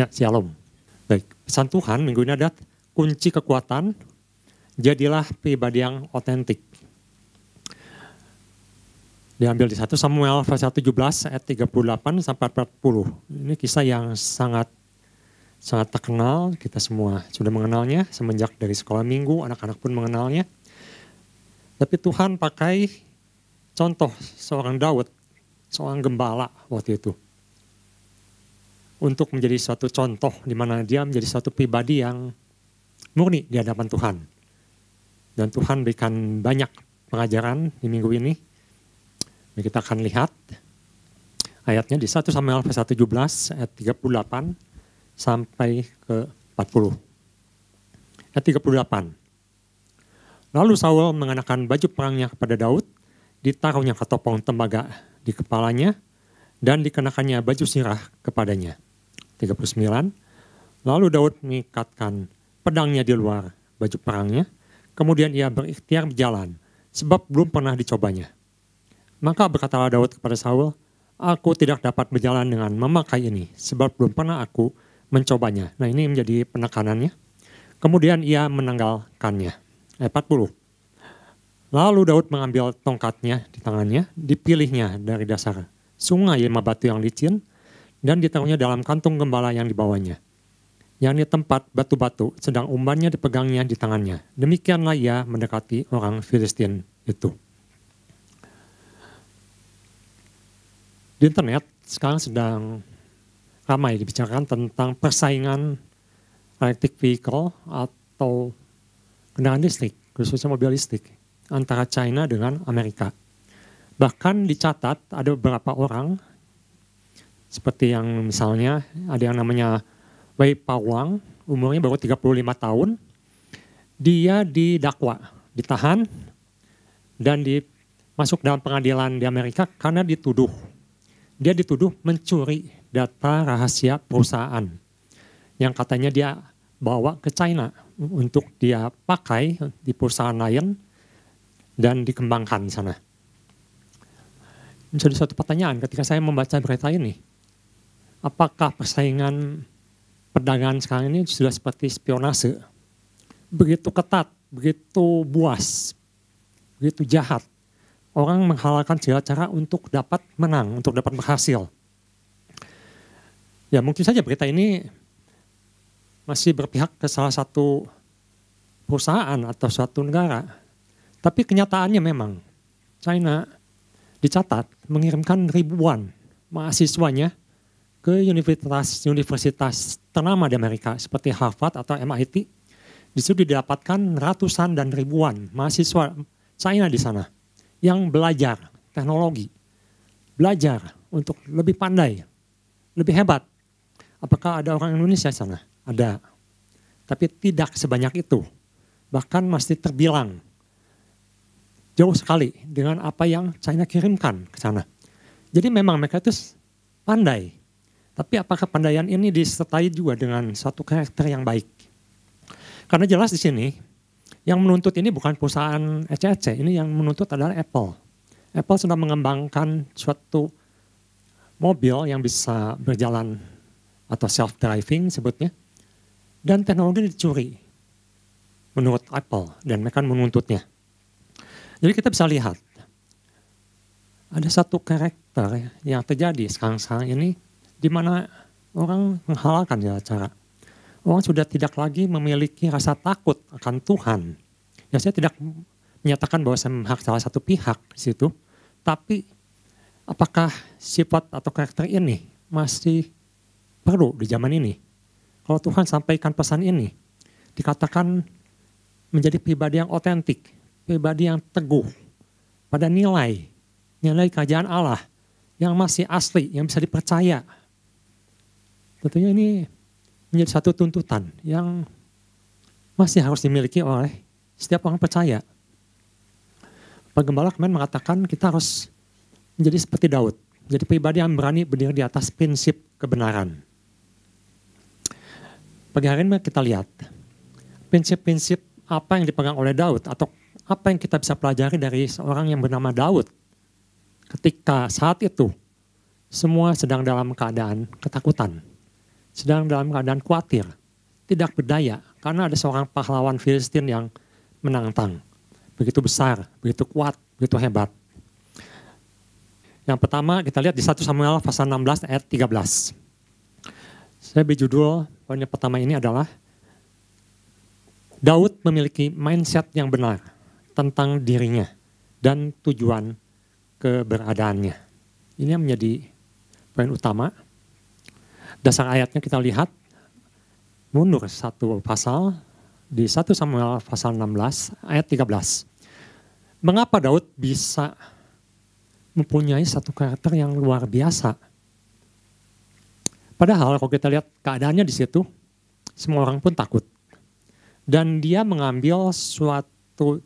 Ya, shalom. Baik, pesan Tuhan minggu ini adalah kunci kekuatan, jadilah pribadi yang otentik. Diambil di 1 Samuel pasal 17 ayat 38 sampai 40. Ini kisah yang sangat terkenal, kita semua sudah mengenalnya semenjak dari sekolah minggu, anak-anak pun mengenalnya. Tapi Tuhan pakai contoh seorang Daud, seorang gembala waktu itu, untuk menjadi suatu contoh di mana dia menjadi suatu pribadi yang murni di hadapan Tuhan. Dan Tuhan berikan banyak pengajaran di minggu ini. Kita akan lihat ayatnya di 1 Samuel pasal 17 ayat 38 sampai ke 40. Ayat 38. Lalu Saul mengenakan baju perangnya kepada Daud, ditaruhnya ketopong tembaga di kepalanya, dan dikenakannya baju sirah kepadanya. 39. Lalu Daud mengikatkan pedangnya di luar baju perangnya, kemudian ia berikhtiar berjalan, sebab belum pernah dicobanya. Maka berkatalah Daud kepada Saul, aku tidak dapat berjalan dengan memakai ini, sebab belum pernah aku mencobanya. Nah, ini menjadi penekanannya. Kemudian ia menanggalkannya. Ayat 40. Lalu Daud mengambil tongkatnya di tangannya, dipilihnya dari dasar sungai 5 batu yang licin, dan ditaruhnya dalam kantung gembala yang dibawanya, yang di tempat batu-batu, sedang umbannya dipegangnya di tangannya. Demikianlah ia mendekati orang Filistin itu. Di internet sekarang sedang ramai dibicarakan tentang persaingan electric vehicle atau kendaraan listrik, khususnya mobil listrik, antara China dengan Amerika. Bahkan dicatat ada beberapa orang, seperti yang misalnya ada yang namanya Wei Pawang, umurnya baru 35 tahun, dia didakwa, ditahan, dan masuk dalam pengadilan di Amerika karena dituduh. Dia dituduh mencuri data rahasia perusahaan yang katanya dia bawa ke China untuk dia pakai di perusahaan lain dan dikembangkan di sana. Jadi suatu pertanyaan ketika saya membaca berita ini, apakah persaingan perdagangan sekarang ini sudah seperti spionase? Begitu ketat, begitu buas, begitu jahat. Orang menghalalkan segala cara untuk dapat menang, untuk dapat berhasil. Ya mungkin saja berita ini masih berpihak ke salah satu perusahaan atau suatu negara. Tapi kenyataannya memang China dicatat mengirimkan ribuan mahasiswanya ke universitas ternama di Amerika seperti Harvard atau MIT. Di situ didapatkan ratusan dan ribuan mahasiswa China di sana yang belajar teknologi, belajar untuk lebih pandai, lebih hebat. Apakah ada orang Indonesia di sana? Ada, tapi tidak sebanyak itu. Bahkan masih terbilang jauh sekali dengan apa yang China kirimkan ke sana. Jadi memang mereka itu pandai. Tapi apakah pandaian ini disertai juga dengan suatu karakter yang baik? Karena jelas di sini yang menuntut ini bukan perusahaan ECC, ini yang menuntut adalah Apple. Apple sudah mengembangkan suatu mobil yang bisa berjalan atau self-driving sebutnya, dan teknologi dicuri menurut Apple dan mereka menuntutnya. Jadi kita bisa lihat ada satu karakter yang terjadi sekarang ini di mana orang menghalalkan segala cara. Orang sudah tidak lagi memiliki rasa takut akan Tuhan. Ya saya tidak menyatakan bahwa saya memihak salah satu pihak di situ, tapi apakah sifat atau karakter ini masih perlu di zaman ini? Kalau Tuhan sampaikan pesan ini, dikatakan menjadi pribadi yang otentik, pribadi yang teguh pada nilai kerajaan Allah yang masih asli, yang bisa dipercaya. Tentunya ini menjadi satu tuntutan yang masih harus dimiliki oleh setiap orang percaya. Pak Gembala kemarin mengatakan kita harus menjadi seperti Daud, menjadi pribadi yang berani berdiri di atas prinsip kebenaran. Pagi hari ini kita lihat prinsip-prinsip apa yang dipegang oleh Daud atau apa yang kita bisa pelajari dari seorang yang bernama Daud ketika saat itu semua sedang dalam keadaan ketakutan. sedang dalam keadaan khawatir, tidak berdaya, karena ada seorang pahlawan Filistin yang menantang. Begitu besar, begitu kuat, begitu hebat. Yang pertama kita lihat di 1 Samuel pasal 16 ayat 13. Saya beri judul, poin yang pertama ini adalah Daud memiliki mindset yang benar tentang dirinya dan tujuan keberadaannya. Ini yang menjadi poin utama. Dasar ayatnya kita lihat, mundur satu pasal di 1 Samuel pasal 16 ayat 13. Mengapa Daud bisa mempunyai satu karakter yang luar biasa? Padahal kalau kita lihat keadaannya di situ, semua orang pun takut. Dan dia mengambil suatu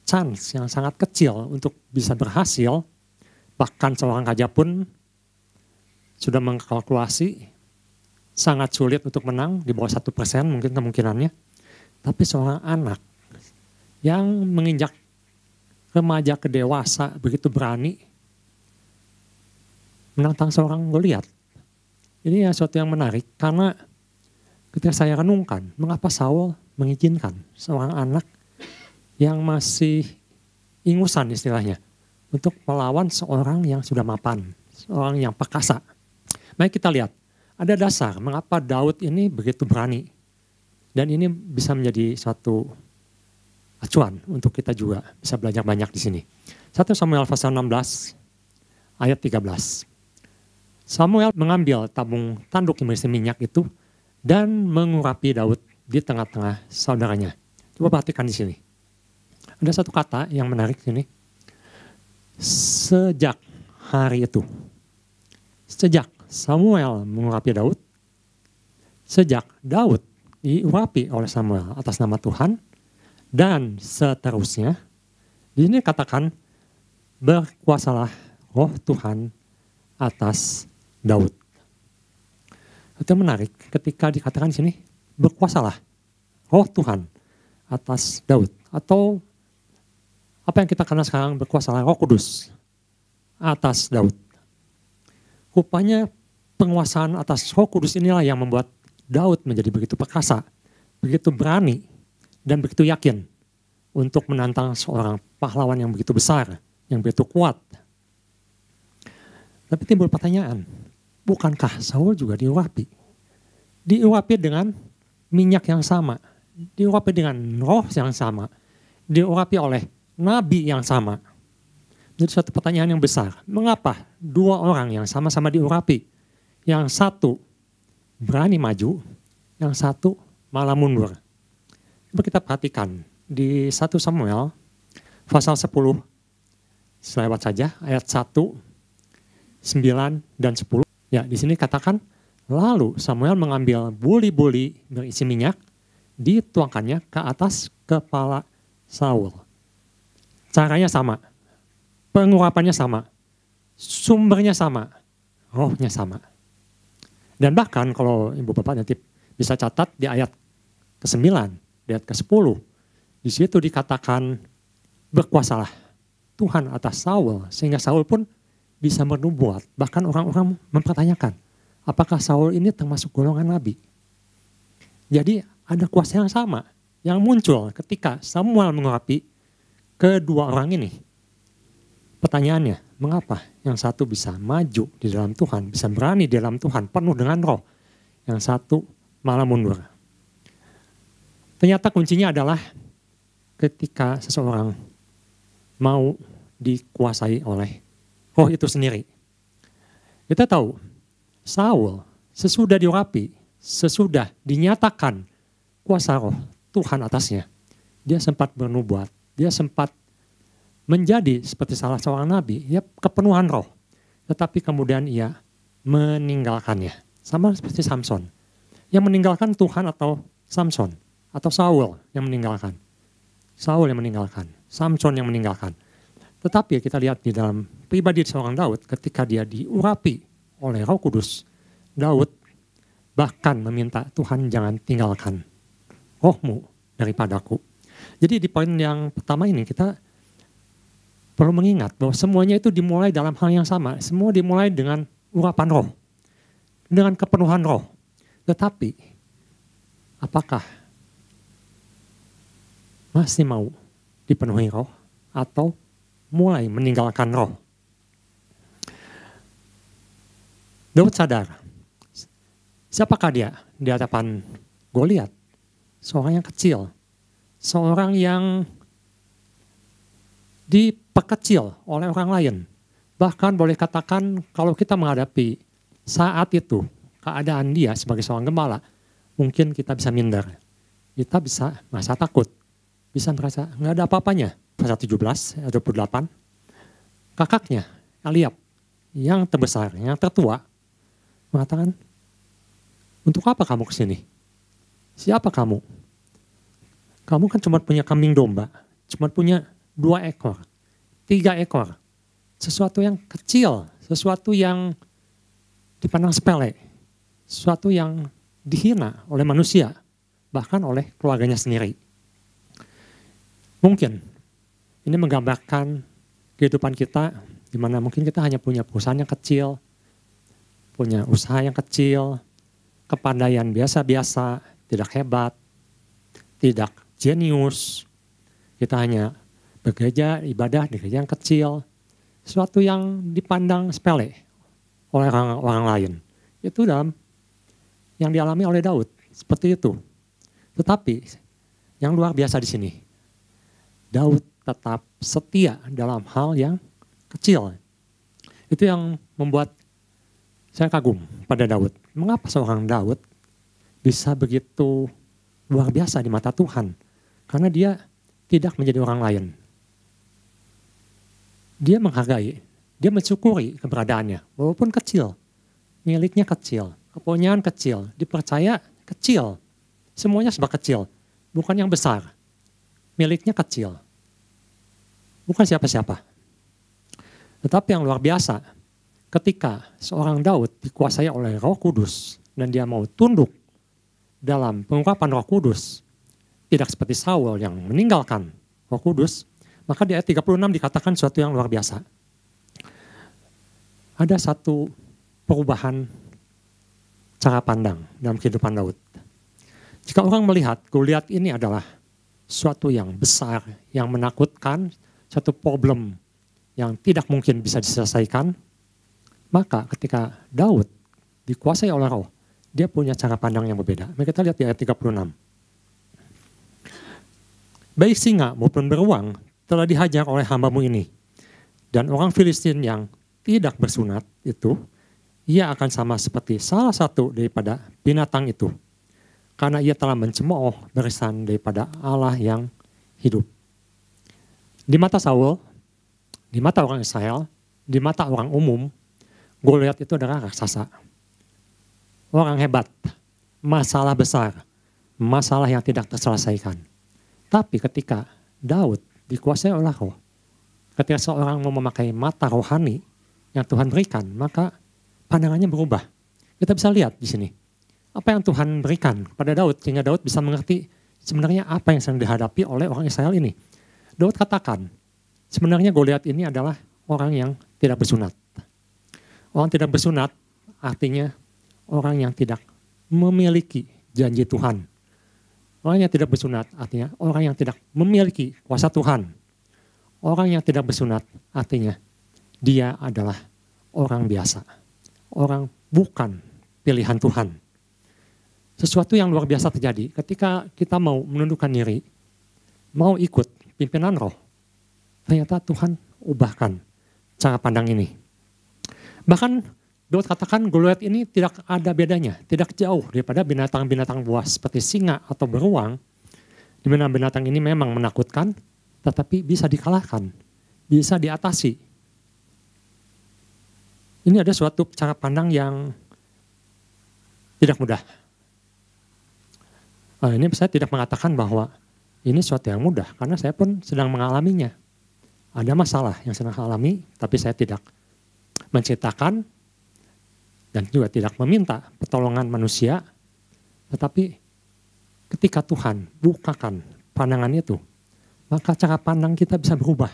chance yang sangat kecil untuk bisa berhasil. Bahkan seorang raja pun sudah mengkalkulasi sangat sulit untuk menang, di bawah 1% mungkin kemungkinannya. Tapi seorang anak yang menginjak remaja ke dewasa begitu berani menantang seorang Goliat. Ini sesuatu yang menarik karena ketika saya renungkan, mengapa Saul mengizinkan seorang anak yang masih ingusan istilahnya untuk melawan seorang yang sudah mapan, seorang yang perkasa. Mari kita lihat, ada dasar mengapa Daud ini begitu berani. Dan ini bisa menjadi suatu acuan untuk kita juga bisa belajar banyak di sini. 1 Samuel pasal 16 ayat 13. Samuel mengambil tabung tanduk yang berisi minyak itu dan mengurapi Daud di tengah-tengah saudaranya. Coba perhatikan di sini. Ada satu kata yang menarik sini. Sejak hari itu. Sejak Samuel mengurapi Daud, sejak Daud diurapi oleh Samuel atas nama Tuhan, dan seterusnya, di sini katakan berkuasalah roh Tuhan atas Daud. Itu menarik ketika dikatakan di sini berkuasalah roh Tuhan atas Daud, atau apa yang kita kenal sekarang berkuasalah Roh Kudus atas Daud. Rupanya penguasaan atas Roh Kudus inilah yang membuat Daud menjadi begitu perkasa, begitu berani, dan begitu yakin untuk menantang seorang pahlawan yang begitu besar, yang begitu kuat. Tapi timbul pertanyaan, bukankah Saul juga diurapi? Diurapi dengan minyak yang sama, diurapi dengan roh yang sama, diurapi oleh nabi yang sama. Jadi suatu pertanyaan yang besar, mengapa dua orang yang sama-sama diurapi, yang satu berani maju, yang satu malah mundur? Coba kita perhatikan di 1 Samuel pasal 10, selewat saja ayat 1, 9, dan 10. Ya, di sini katakan, lalu Samuel mengambil buli-buli berisi minyak, dituangkannya ke atas kepala Saul. Caranya sama. Pengurapannya sama, sumbernya sama, rohnya sama. Dan bahkan kalau Ibu Bapak nanti bisa catat di ayat ke-9, di ayat ke-10, di situ dikatakan berkuasalah Tuhan atas Saul, sehingga Saul pun bisa bernubuat. Bahkan orang-orang mempertanyakan, apakah Saul ini termasuk golongan nabi? Jadi ada kuasa yang sama yang muncul ketika Samuel mengurapi kedua orang ini. Pertanyaannya, mengapa yang satu bisa maju di dalam Tuhan, bisa berani di dalam Tuhan, penuh dengan roh, yang satu malah mundur? Ternyata kuncinya adalah ketika seseorang mau dikuasai oleh roh itu sendiri. Kita tahu, Saul sesudah diurapi, sesudah dinyatakan kuasa roh Tuhan atasnya, dia sempat bernubuat, dia sempat menjadi seperti salah seorang nabi, ya kepenuhan roh. Tetapi kemudian ia meninggalkannya. Sama seperti Samson. Yang meninggalkan Tuhan atau Samson. Atau Saul yang meninggalkan. Saul yang meninggalkan. Samson yang meninggalkan. Tetapi kita lihat di dalam pribadi seorang Daud, ketika dia diurapi oleh Roh Kudus, Daud bahkan meminta, Tuhan jangan tinggalkan rohmu daripadaku. Jadi di poin yang pertama ini kita perlu mengingat bahwa semuanya itu dimulai dalam hal yang sama. Semua dimulai dengan urapan roh. Dengan kepenuhan roh. Tetapi, apakah masih mau dipenuhi roh atau mulai meninggalkan roh? Daud sadar, siapakah dia di hadapan Goliat? Seorang yang kecil, seorang yang diperkecil oleh orang lain. Bahkan boleh katakan kalau kita menghadapi saat itu, keadaan dia sebagai seorang gembala, mungkin kita bisa minder. Kita bisa merasa takut. Bisa merasa nggak ada apa-apanya. Pasal 17, ayat 28. Kakaknya, Eliab, yang terbesar, yang tertua, mengatakan, untuk apa kamu kesini? Siapa kamu? Kamu kan cuma punya kambing domba, cuma punya 2 ekor, 3 ekor. Sesuatu yang kecil, sesuatu yang dipandang sepele, sesuatu yang dihina oleh manusia, bahkan oleh keluarganya sendiri. Mungkin ini menggambarkan kehidupan kita, di mana mungkin kita hanya punya perusahaan yang kecil, punya usaha yang kecil, kepandaian biasa-biasa, tidak hebat, tidak jenius. Kita hanya bekerja, ibadah di gereja yang kecil, sesuatu yang dipandang sepele oleh orang lain. Itu dalam yang dialami oleh Daud, seperti itu. Tetapi yang luar biasa di sini, Daud tetap setia dalam hal yang kecil. Itu yang membuat saya kagum pada Daud. Mengapa seorang Daud bisa begitu luar biasa di mata Tuhan? Karena dia tidak menjadi orang lain. Dia menghargai, dia mensyukuri keberadaannya, walaupun kecil. Miliknya kecil, kepunyaan kecil, dipercaya kecil. Semuanya sebab kecil, bukan yang besar. Miliknya kecil, bukan siapa-siapa. Tetapi yang luar biasa, ketika seorang Daud dikuasai oleh Roh Kudus dan dia mau tunduk dalam pengungkapan Roh Kudus, tidak seperti Saul yang meninggalkan Roh Kudus, maka di ayat 36 dikatakan sesuatu yang luar biasa. Ada satu perubahan cara pandang dalam kehidupan Daud. Jika orang melihat Goliat ini adalah suatu yang besar, yang menakutkan, satu problem yang tidak mungkin bisa diselesaikan, maka ketika Daud dikuasai oleh Roh, dia punya cara pandang yang berbeda. Mari kita lihat di ayat 36. Baik singa maupun beruang telah dihajar oleh hambamu ini. Dan orang Filistin yang tidak bersunat itu, ia akan sama seperti salah satu daripada binatang itu. Karena ia telah mencemooh barisan daripada Allah yang hidup. Di mata Saul, di mata orang Israel, di mata orang umum, Goliat itu adalah raksasa. Orang hebat, masalah besar, masalah yang tidak terselesaikan. Tapi ketika Daud dikuasai oleh Roh, ketika seorang mau memakai mata rohani yang Tuhan berikan, maka pandangannya berubah. Kita bisa lihat di sini, apa yang Tuhan berikan kepada Daud, sehingga Daud bisa mengerti sebenarnya apa yang sedang dihadapi oleh orang Israel ini. Daud katakan, sebenarnya Goliat ini adalah orang yang tidak bersunat. Orang tidak bersunat artinya orang yang tidak memiliki janji Tuhan. Orang yang tidak bersunat artinya orang yang tidak memiliki kuasa Tuhan. Orang yang tidak bersunat artinya dia adalah orang biasa. Orang bukan pilihan Tuhan. Sesuatu yang luar biasa terjadi ketika kita mau menundukkan diri, mau ikut pimpinan Roh. Ternyata Tuhan ubahkan cara pandang ini. Bahkan Daud katakan Goliat ini tidak ada bedanya, tidak jauh daripada binatang-binatang buas seperti singa atau beruang, di mana binatang ini memang menakutkan, tetapi bisa dikalahkan, bisa diatasi. Ini ada suatu cara pandang yang tidak mudah. Ini saya tidak mengatakan bahwa ini suatu yang mudah, karena saya pun sedang mengalaminya. Ada masalah yang sedang saya alami, tapi saya tidak menceritakan dan juga tidak meminta pertolongan manusia, tetapi ketika Tuhan bukakan pandangan itu, maka cara pandang kita bisa berubah.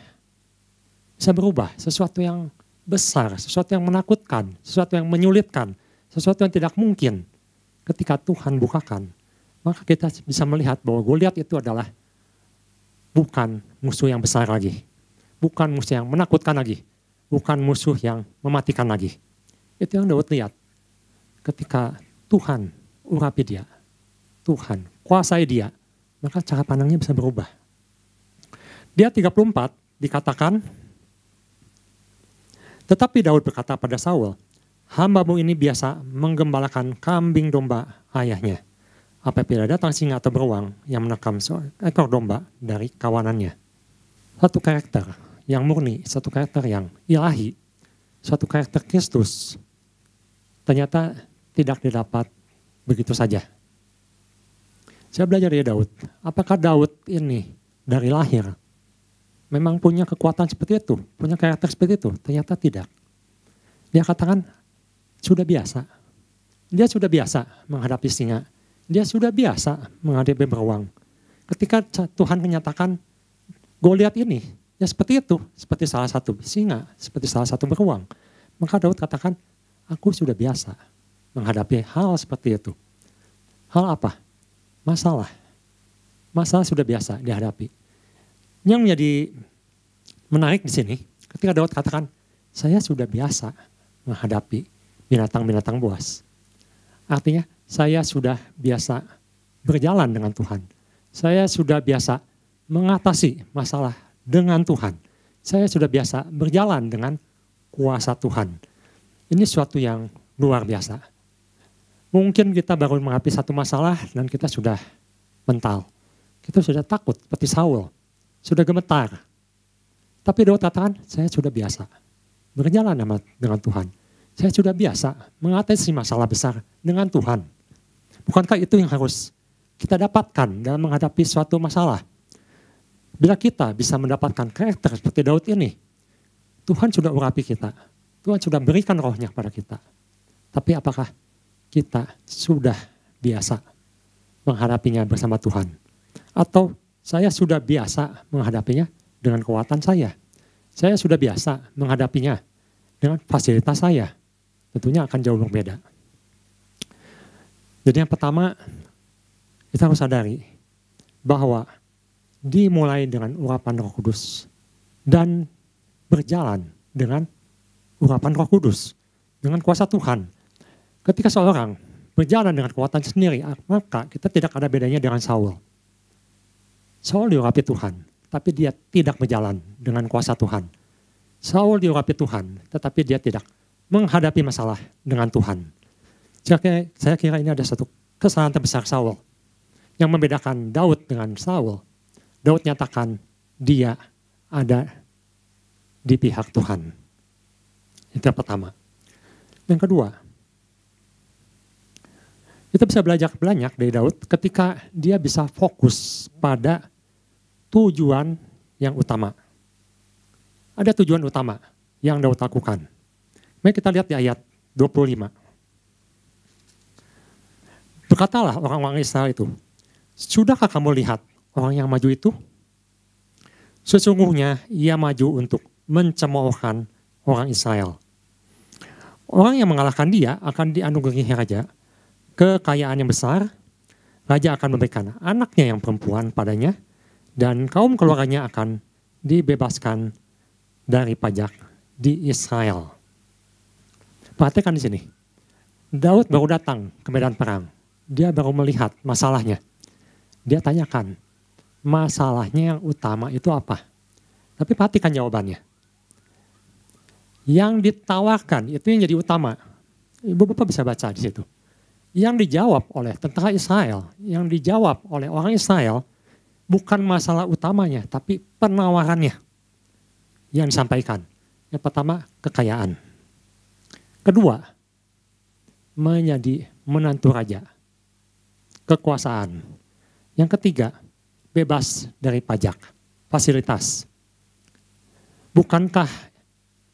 Bisa berubah, sesuatu yang besar, sesuatu yang menakutkan, sesuatu yang menyulitkan, sesuatu yang tidak mungkin. ketika Tuhan bukakan, maka kita bisa melihat bahwa Goliat itu adalah bukan musuh yang besar lagi. Bukan musuh yang menakutkan lagi. Bukan musuh yang mematikan lagi. Itu yang Daud lihat. Ketika Tuhan urapi dia, Tuhan kuasai dia, maka cara pandangnya bisa berubah. Dia 34 dikatakan, tetapi Daud berkata pada Saul, "Hambamu ini biasa menggembalakan kambing domba ayahnya. Apabila datang singa atau beruang yang menerkam seekor domba dari kawanannya." Satu karakter yang murni, satu karakter yang ilahi, satu karakter Kristus, ternyata tidak didapat begitu saja. Saya belajar dari Daud, apakah Daud ini dari lahir memang punya kekuatan seperti itu, punya karakter seperti itu? Ternyata tidak. Dia katakan sudah biasa. Dia sudah biasa menghadapi singa. Dia sudah biasa menghadapi beruang. Ketika Tuhan menyatakan Goliat ini, ya seperti itu, seperti salah satu singa, seperti salah satu beruang. Maka Daud katakan, aku sudah biasa menghadapi hal seperti itu. Hal apa? Masalah. Masalah sudah biasa dihadapi. Yang menjadi menarik di sini, ketika Daud katakan, saya sudah biasa menghadapi binatang-binatang buas. Artinya, saya sudah biasa berjalan dengan Tuhan. Saya sudah biasa mengatasi masalah dengan Tuhan. Saya sudah biasa berjalan dengan kuasa Tuhan. Ini suatu yang luar biasa. Mungkin kita baru menghadapi satu masalah dan kita sudah mental. Kita sudah takut seperti Saul. Sudah gemetar. Tapi Daud katakan, saya sudah biasa berjalan dengan Tuhan. Saya sudah biasa mengatasi masalah besar dengan Tuhan. Bukankah itu yang harus kita dapatkan dalam menghadapi suatu masalah? Bila kita bisa mendapatkan karakter seperti Daud ini, Tuhan sudah urapi kita. Tuhan sudah berikan rohnya kepada kita. Tapi apakah kita sudah biasa menghadapinya bersama Tuhan? Atau saya sudah biasa menghadapinya dengan kekuatan saya. Saya sudah biasa menghadapinya dengan fasilitas saya. Tentunya akan jauh berbeda. Jadi yang pertama, kita harus sadari bahwa dimulai dengan urapan Roh Kudus dan berjalan dengan urapan Roh Kudus, dengan kuasa Tuhan. Ketika seorang berjalan dengan kekuatan sendiri, maka kita tidak ada bedanya dengan Saul. Saul diurapi Tuhan, tapi dia tidak berjalan dengan kuasa Tuhan. Saul diurapi Tuhan, tetapi dia tidak menghadapi masalah dengan Tuhan. Saya kira ini ada satu kesalahan terbesar Saul yang membedakan Daud dengan Saul. Daud nyatakan dia ada di pihak Tuhan. Itu yang pertama. Yang kedua, kita bisa belajar banyak dari Daud ketika dia bisa fokus pada tujuan yang utama. Ada tujuan utama yang Daud lakukan. Mari kita lihat di ayat 25. Berkatalah orang-orang Israel itu, sudahkah kamu lihat orang yang maju itu? Sesungguhnya ia maju untuk mencemoohkan orang Israel. Orang yang mengalahkan dia akan dianugerahi raja, kekayaan yang besar, raja akan memberikan anaknya yang perempuan padanya, dan kaum keluarganya akan dibebaskan dari pajak di Israel. Perhatikan di sini, Daud baru datang ke medan perang. Dia baru melihat masalahnya. Dia tanyakan, masalahnya yang utama itu apa? Tapi perhatikan jawabannya. Yang ditawarkan itu yang jadi utama. Ibu-bapak bisa baca di situ. Yang dijawab oleh tentara Israel, yang dijawab oleh orang Israel, bukan masalah utamanya, tapi penawarannya yang disampaikan. Yang pertama, kekayaan. Kedua, menjadi menantu raja. Kekuasaan. Yang ketiga, bebas dari pajak, fasilitas. Bukankah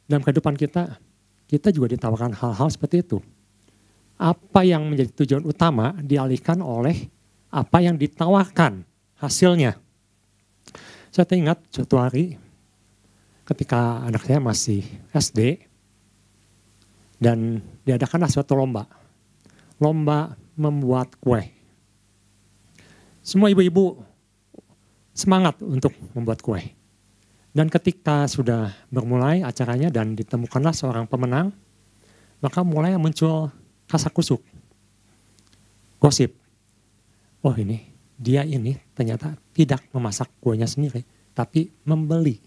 dalam kehidupan kita juga ditawarkan hal-hal seperti itu? Apa yang menjadi tujuan utama dialihkan oleh apa yang ditawarkan hasilnya. Saya ingat suatu hari ketika anak saya masih SD dan diadakanlah suatu lomba membuat kue. Semua ibu-ibu semangat untuk membuat kue. Dan ketika sudah bermulai acaranya dan ditemukanlah seorang pemenang, maka mulai muncul kasak-kusuk, gosip. Oh dia ini ternyata tidak memasak kuenya sendiri, tapi membeli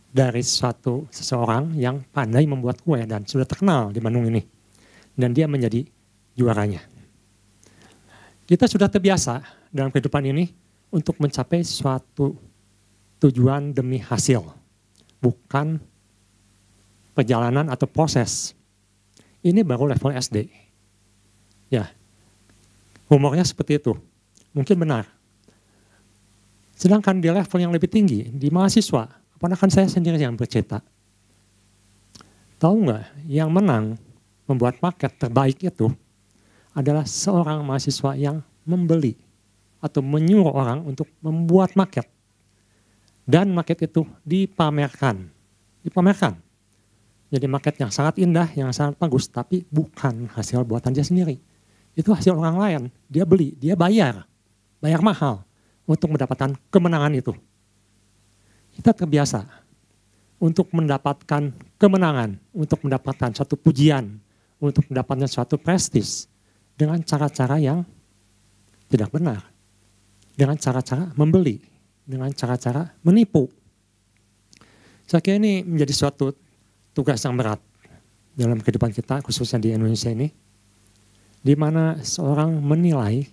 dari seseorang yang pandai membuat kue dan sudah terkenal di Bandung ini. Dan dia menjadi juaranya. Kita sudah terbiasa dalam kehidupan ini untuk mencapai suatu tujuan demi hasil, bukan perjalanan atau proses. Ini baru level SD. Ya, humornya seperti itu. Mungkin benar. Sedangkan di level yang lebih tinggi, di mahasiswa, keponakan saya sendiri yang bercerita. Tahu nggak, yang menang membuat paket terbaik itu adalah seorang mahasiswa yang membeli atau menyuruh orang untuk membuat maket. Dan maket itu dipamerkan. Jadi maket yang sangat indah, yang sangat bagus, tapi bukan hasil buatan dia sendiri. Itu hasil orang lain, dia beli, dia bayar mahal untuk mendapatkan kemenangan itu. Kita terbiasa untuk mendapatkan kemenangan, untuk mendapatkan suatu pujian, untuk mendapatkan suatu prestis dengan cara-cara yang tidak benar, dengan cara-cara membeli, dengan cara-cara menipu. Saya kira ini menjadi suatu tugas yang berat dalam kehidupan kita, khususnya di Indonesia ini, di mana seorang menilai,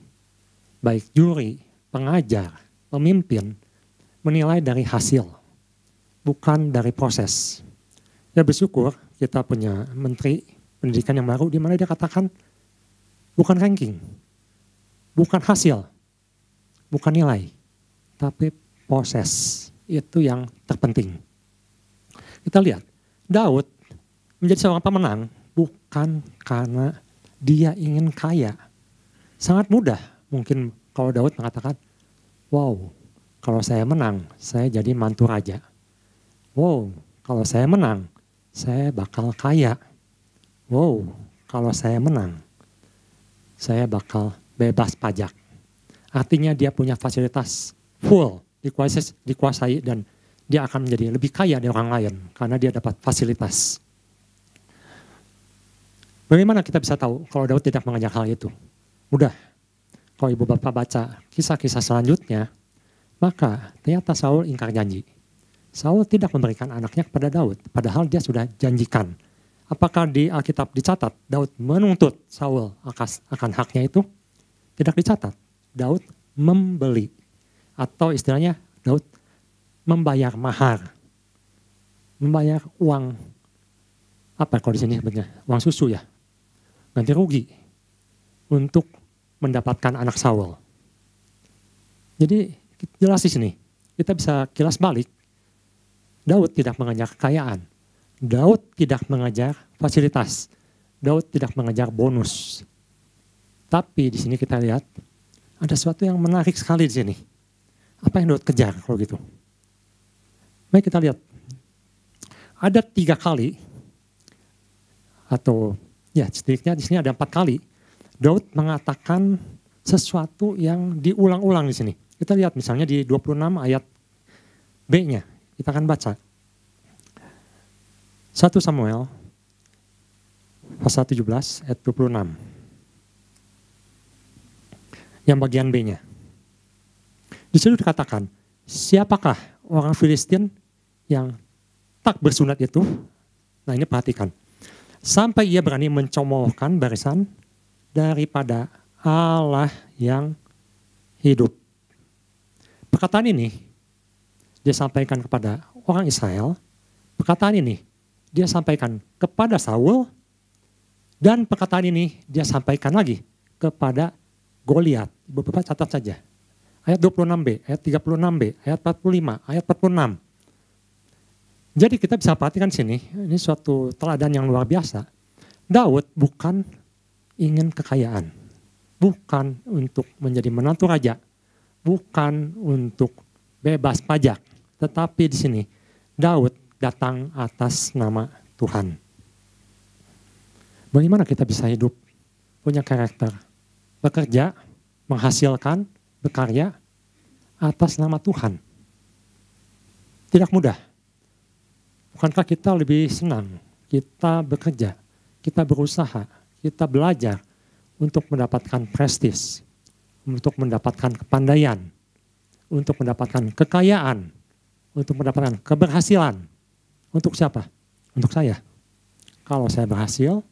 baik juri, pengajar, pemimpin, menilai dari hasil, bukan dari proses. Ya bersyukur kita punya menteri pendidikan yang baru, di mana dia katakan bukan ranking, bukan hasil, bukan nilai, tapi proses. Itu yang terpenting. Kita lihat, Daud menjadi seorang pemenang bukan karena dia ingin kaya. Sangat mudah mungkin kalau Daud mengatakan, wow, kalau saya menang, saya jadi mantu raja. Wow, kalau saya menang, saya bakal kaya. Wow, kalau saya menang, saya bakal bebas pajak. Artinya dia punya fasilitas full, dikuasai dan dia akan menjadi lebih kaya dari orang lain karena dia dapat fasilitas. Bagaimana kita bisa tahu kalau Daud tidak mengejar hal itu? Mudah. Kalau ibu bapak baca kisah-kisah selanjutnya, maka ternyata Saul ingkar janji. Saul tidak memberikan anaknya kepada Daud, padahal dia sudah janjikan. Apakah di Alkitab dicatat Daud menuntut Saul akan haknya itu? Tidak dicatat. Daud membeli. Atau istilahnya Daud membayar mahar. Membayar uang, apa kalau di sini sebenarnya? Uang susu ya. Ganti rugi. Untuk mendapatkan anak Saul. Jadi jelas di sini. Kita bisa kilas balik. Daud tidak mengejar kekayaan. Daud tidak mengejar fasilitas. Daud tidak mengejar bonus. Tapi di sini kita lihat ada sesuatu yang menarik sekali di sini. Apa yang Daud kejar kalau gitu? Mari kita lihat. Ada 3 kali atau ya sedikitnya di sini ada 4 kali Daud mengatakan sesuatu yang diulang-ulang di sini. Kita lihat misalnya di 26 ayat B-nya. Kita akan baca. 1 Samuel pasal 17 ayat 26. Yang bagian B-nya. Di situ dikatakan, siapakah orang Filistin yang tak bersunat itu? Nah ini perhatikan. Sampai ia berani mencomolkan barisan daripada Allah yang hidup. Perkataan ini dia sampaikan kepada orang Israel. Perkataan ini dia sampaikan kepada Saul. Dan perkataan ini dia sampaikan lagi kepada Goliat. Bapak catat saja. Ayat 26b, ayat 36b, ayat 45, ayat 46. Jadi kita bisa perhatikan sini, ini suatu teladan yang luar biasa. Daud bukan ingin kekayaan. Bukan untuk menjadi menantu raja. Bukan untuk bebas pajak. Tetapi di sini Daud datang atas nama Tuhan. Bagaimana kita bisa hidup, punya karakter, bekerja, menghasilkan, berkarya atas nama Tuhan. Tidak mudah. Bukankah kita lebih senang kita bekerja, kita berusaha, kita belajar untuk mendapatkan prestis, untuk mendapatkan kepandaian, untuk mendapatkan kekayaan, untuk mendapatkan keberhasilan. Untuk siapa? Untuk saya. Kalau saya berhasil,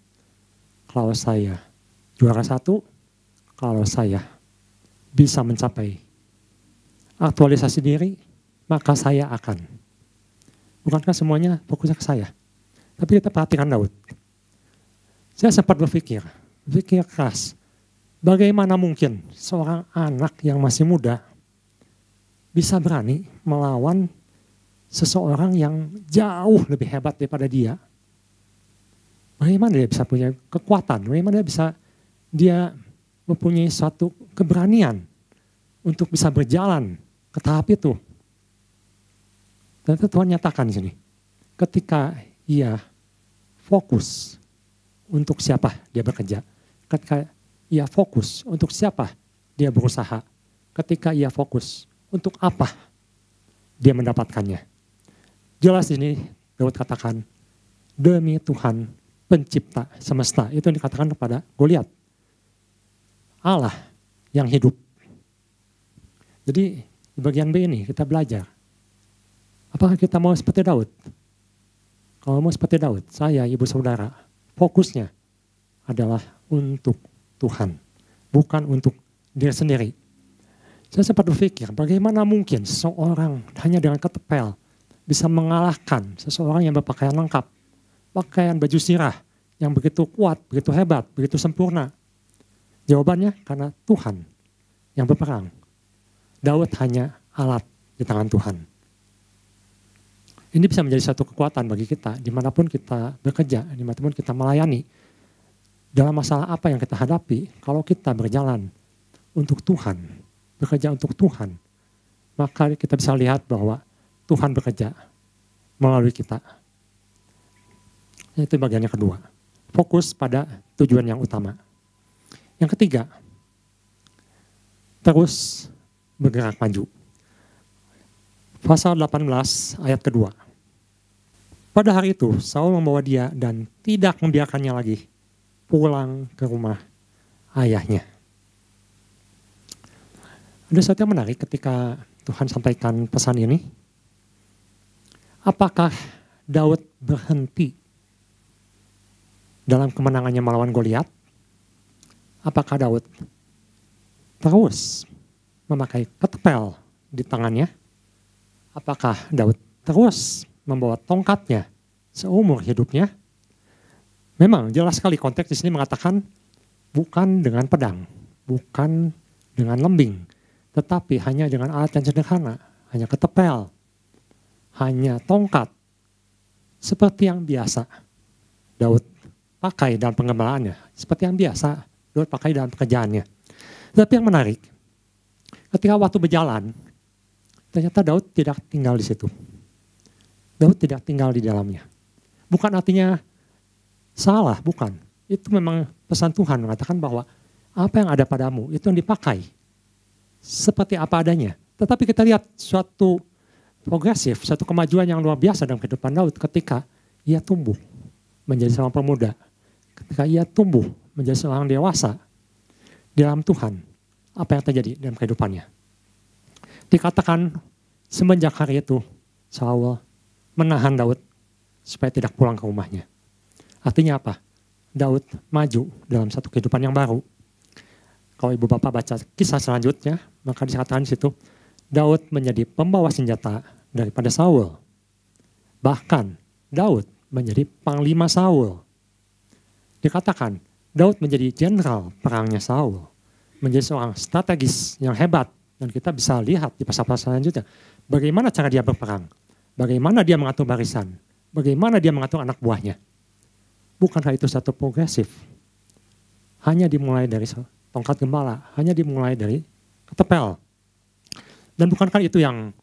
kalau saya juara 1, kalau saya bisa mencapai aktualisasi diri, maka saya akan. Bukankah semuanya fokusnya ke saya? Tapi kita perhatikan Daud. Saya sempat berpikir keras. Bagaimana mungkin seorang anak yang masih muda bisa berani melawan seseorang yang jauh lebih hebat daripada dia? Bagaimana dia bisa punya kekuatan? Bagaimana dia mempunyai suatu keberanian untuk bisa berjalan ke tahap itu? Dan itu Tuhan nyatakan di sini. Ketika ia fokus untuk siapa dia bekerja. Ketika ia fokus untuk siapa dia berusaha. Ketika ia fokus untuk apa dia mendapatkannya. Jelas ini Daud katakan, demi Tuhan pencipta semesta. Itu yang dikatakan kepada Goliat. Allah yang hidup. Jadi di bagian B ini kita belajar. Apakah kita mau seperti Daud? Kalau mau seperti Daud, saya, ibu saudara, fokusnya adalah untuk Tuhan. Bukan untuk diri sendiri. Saya sempat berpikir bagaimana mungkin seseorang hanya dengan ketepel bisa mengalahkan seseorang yang berpakaian lengkap. Pakaian baju sirah yang begitu kuat, begitu hebat, begitu sempurna. Jawabannya karena Tuhan yang berperang. Daud hanya alat di tangan Tuhan. Ini bisa menjadi satu kekuatan bagi kita dimanapun kita bekerja, dimanapun kita melayani. Dalam masalah apa yang kita hadapi, kalau kita berjalan untuk Tuhan, bekerja untuk Tuhan, maka kita bisa lihat bahwa Tuhan bekerja melalui kita. Itu bagian yang kedua. Fokus pada tujuan yang utama. Yang ketiga, terus bergerak maju. Pasal 18 ayat kedua. Pada hari itu Saul membawa dia dan tidak membiarkannya lagi pulang ke rumah ayahnya. Ada sesuatu yang menarik ketika Tuhan sampaikan pesan ini. Apakah Daud berhenti dalam kemenangannya melawan Goliat? Apakah Daud terus memakai ketepel di tangannya? Apakah Daud terus membawa tongkatnya seumur hidupnya? Memang jelas sekali konteks di sini mengatakan bukan dengan pedang, bukan dengan lembing, tetapi hanya dengan alat yang sederhana, hanya ketepel, hanya tongkat, seperti yang biasa Daud pakai dalam penggembalaannya, seperti yang biasa Daud pakai dalam pekerjaannya. Tapi yang menarik, ketika waktu berjalan, ternyata Daud tidak tinggal di situ. Daud tidak tinggal di dalamnya. Bukan artinya salah, bukan. Itu memang pesan Tuhan mengatakan bahwa apa yang ada padamu itu yang dipakai. Seperti apa adanya. Tetapi kita lihat suatu progresif, suatu kemajuan yang luar biasa dalam kehidupan Daud ketika ia tumbuh menjadi seorang pemuda. Ketika ia tumbuh menjadi seorang dewasa di dalam Tuhan. Apa yang terjadi dalam kehidupannya. Dikatakan semenjak hari itu Saul menahan Daud supaya tidak pulang ke rumahnya. Artinya apa? Daud maju dalam satu kehidupan yang baru. Kalau ibu bapak baca kisah selanjutnya, maka dikatakan di situ Daud menjadi pembawa senjata daripada Saul. Bahkan Daud menjadi panglima Saul. Dikatakan Daud menjadi jenderal perangnya Saul. Menjadi seorang strategis yang hebat. Dan kita bisa lihat di pasal-pasal selanjutnya. Bagaimana cara dia berperang. Bagaimana dia mengatur barisan. Bagaimana dia mengatur anak buahnya. Bukankah itu satu progresif. Hanya dimulai dari tongkat gembala. Hanya dimulai dari ketepel. Dan bukankah itu yang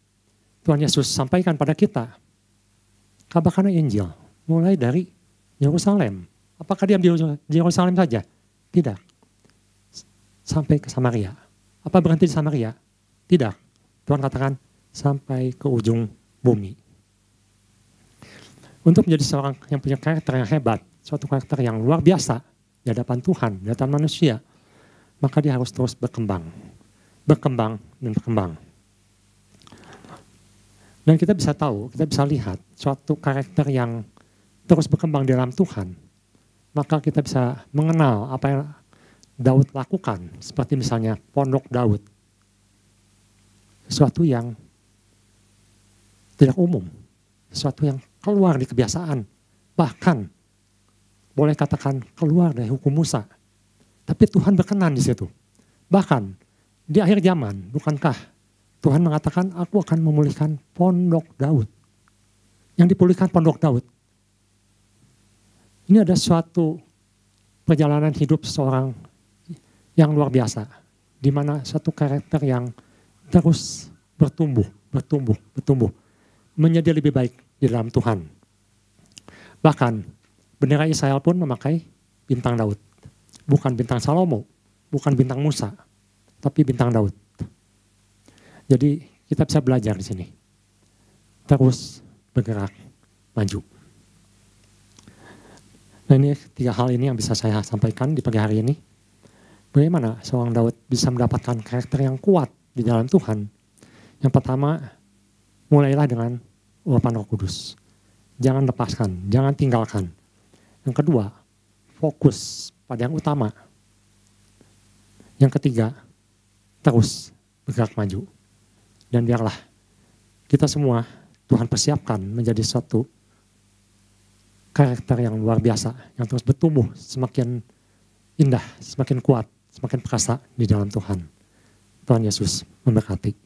Tuhan Yesus sampaikan pada kita. Kabarkan Injil. Mulai dari Yerusalem. Apakah dia di Yerusalem saja? Tidak. sampai ke Samaria. Apa berhenti di Samaria? Tidak. Tuhan katakan sampai ke ujung bumi. Untuk menjadi seorang yang punya karakter yang hebat, suatu karakter yang luar biasa di hadapan Tuhan, di hadapan manusia, maka dia harus terus berkembang. Berkembang dan berkembang. Dan kita bisa tahu, kita bisa lihat suatu karakter yang terus berkembang di dalam Tuhan, maka kita bisa mengenal apa yang Daud lakukan, seperti misalnya pondok Daud. Sesuatu yang tidak umum, sesuatu yang keluar di kebiasaan, bahkan boleh katakan keluar dari hukum Musa. Tapi Tuhan berkenan di situ. Bahkan di akhir zaman, bukankah Tuhan mengatakan, aku akan memulihkan pondok Daud. Yang dipulihkan pondok Daud. Ini ada suatu perjalanan hidup seseorang yang luar biasa. Di mana suatu karakter yang terus bertumbuh. Menjadi lebih baik di dalam Tuhan. Bahkan bendera Israel pun memakai bintang Daud. Bukan bintang Salomo, bukan bintang Musa, tapi bintang Daud. Jadi kita bisa belajar di sini. Terus bergerak maju. Nah ini 3 hal ini yang bisa saya sampaikan di pagi hari ini. Bagaimana seorang Daud bisa mendapatkan karakter yang kuat di dalam Tuhan. Yang pertama, mulailah dengan urapan Roh Kudus. Jangan lepaskan, jangan tinggalkan. Yang kedua, fokus pada yang utama. Yang ketiga, terus bergerak maju. Dan biarlah kita semua Tuhan persiapkan menjadi suatu karakter yang luar biasa, yang terus bertumbuh semakin indah, semakin kuat, semakin perkasa di dalam Tuhan. Tuhan Yesus memberkati.